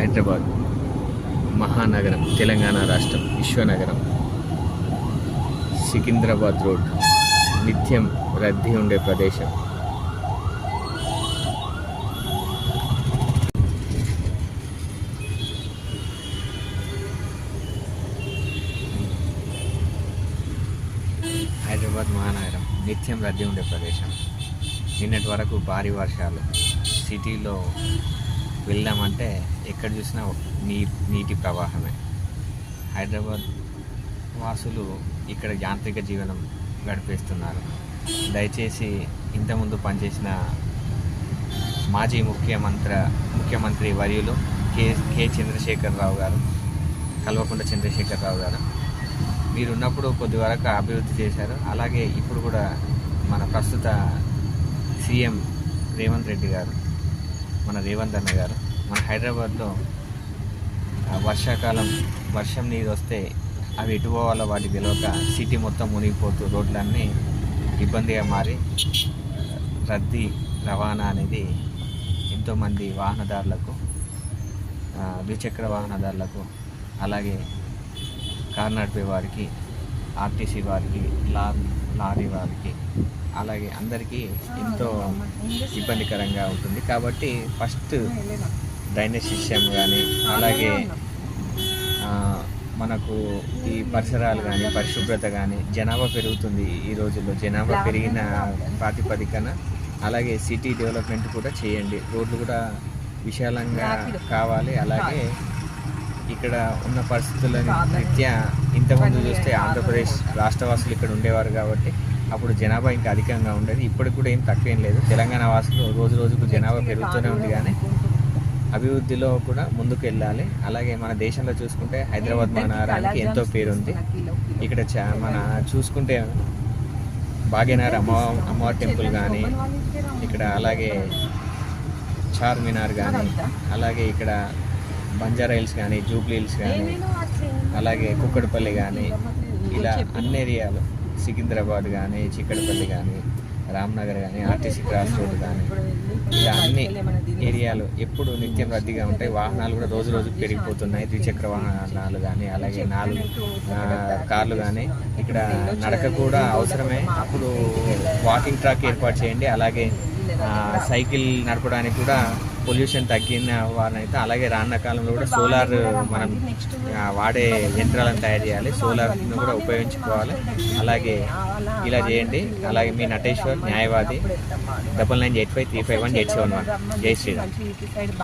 హైదరాబాద్ మహానగరం, తెలంగాణ రాష్ట్రం, విశ్వనగరం. సికింద్రాబాద్ రోడ్ నిత్యం రద్దీ ఉండే ప్రదేశం. హైదరాబాద్ మహానగరం నిత్యం రద్దీ ఉండే ప్రదేశం. నిన్నటి వరకు భారీ వర్షాలు. సిటీలో వెళ్దామంటే ఎక్కడ చూసినా నీటి ప్రవాహమే. హైదరాబాద్ వాసులు ఇక్కడ యాంత్రిక జీవనం గడిపేస్తున్నారు. దయచేసి ఇంతకుముందు పనిచేసిన మాజీ ముఖ్యమంత్రి వర్యులు కె చంద్రశేఖరరావు గారు, కల్వకుంట్ల చంద్రశేఖరరావు గారు, మీరున్నప్పుడు కొద్ది వరకు అభివృద్ధి చేశారు. అలాగే ఇప్పుడు కూడా మన ప్రస్తుత సీఎం రేవంత్ రెడ్డి గారు, మన రేవంత్ అన్న గారు, మన హైదరాబాద్లో వర్షాకాలం వర్షం నీరు వస్తే అవి ఎటు పోవాలో వాటికి తెలియక సిటీ మొత్తం మునిగిపోతూ రోడ్లన్నీ ఇబ్బందిగా మారి రద్దీ రవాణా అనేది ఎంతోమంది వాహనదారులకు, ద్విచక్ర వాహనదారులకు, అలాగే కారు నడిపే వారికి, ఆర్టీసీ వారికి, లారీ వారికి, అలాగే అందరికీ ఎంతో ఇబ్బందికరంగా ఉంటుంది. కాబట్టి ఫస్ట్ డ్రైనేజ్ సిస్టమ్ కానీ, అలాగే మనకు ఈ పరిసరాలు కానీ, పరిశుభ్రత కానీ, జనాభా పెరుగుతుంది ఈ రోజుల్లో. జనాభా పెరిగిన ప్రాతిపదికన అలాగే సిటీ డెవలప్మెంట్ కూడా చేయండి. రోడ్లు కూడా విశాలంగా కావాలి. అలాగే ఇక్కడ ఉన్న పరిస్థితుల రీత్యా ఇంతకుముందు చూస్తే ఆంధ్రప్రదేశ్ రాష్ట్రవాసులు ఇక్కడ ఉండేవారు కాబట్టి అప్పుడు జనాభా ఇంకా అధికంగా ఉండేది. ఇప్పటికి కూడా ఏం తక్కువేం లేదు. తెలంగాణ వాసులు రోజు రోజుకు జనాభా పెరుగుతూనే ఉంది, కానీ అభివృద్ధిలో కూడా ముందుకు వెళ్ళాలి. అలాగే మన దేశంలో చూసుకుంటే హైదరాబాద్ మహానగరానికి ఎంతో పేరుంది. ఇక్కడ మన చూసుకుంటే భాగ్యనగర్ అమ్మవారి టెంపుల్ కానీ, ఇక్కడ అలాగే చార్మినార్ కానీ, అలాగే ఇక్కడ బంజారా హిల్స్ కానీ, జూబ్లీ హిల్స్ కానీ, అలాగే కుక్కడపల్లి కానీ, ఇలా అన్ని ఏరియాలు, సికింద్రాబాద్ కానీ, చిక్కడపల్లి కానీ, రామ్నగర్ కానీ, ఆర్టీసీ క్రాస్ రోడ్ కానీ, ఇలా అన్ని ఏరియాలు ఎప్పుడు నిత్యం రద్దీగా ఉంటాయి. వాహనాలు కూడా రోజు రోజుకు పెరిగిపోతున్నాయి. ద్విచక్ర వాహనాలు కానీ, అలాగే 4 కార్లు కానీ. ఇక్కడ నడక కూడా అవసరమే. అప్పుడు వాకింగ్ ట్రాక్ ఏర్పాటు చేయండి. అలాగే సైకిల్ నడపడానికి కూడా పొల్యూషన్ తగ్గిన వారినైతే, అలాగే రానున్న కాలంలో కూడా సోలార్ మనం వాడే యంత్రాలను తయారు చేయాలి. సోలార్ను కూడా ఉపయోగించుకోవాలి. అలాగే ఇలా చేయండి. అలాగే మీ నటేశ్వర్, న్యాయవాది, 9985351871. జై శ్రీరామ్.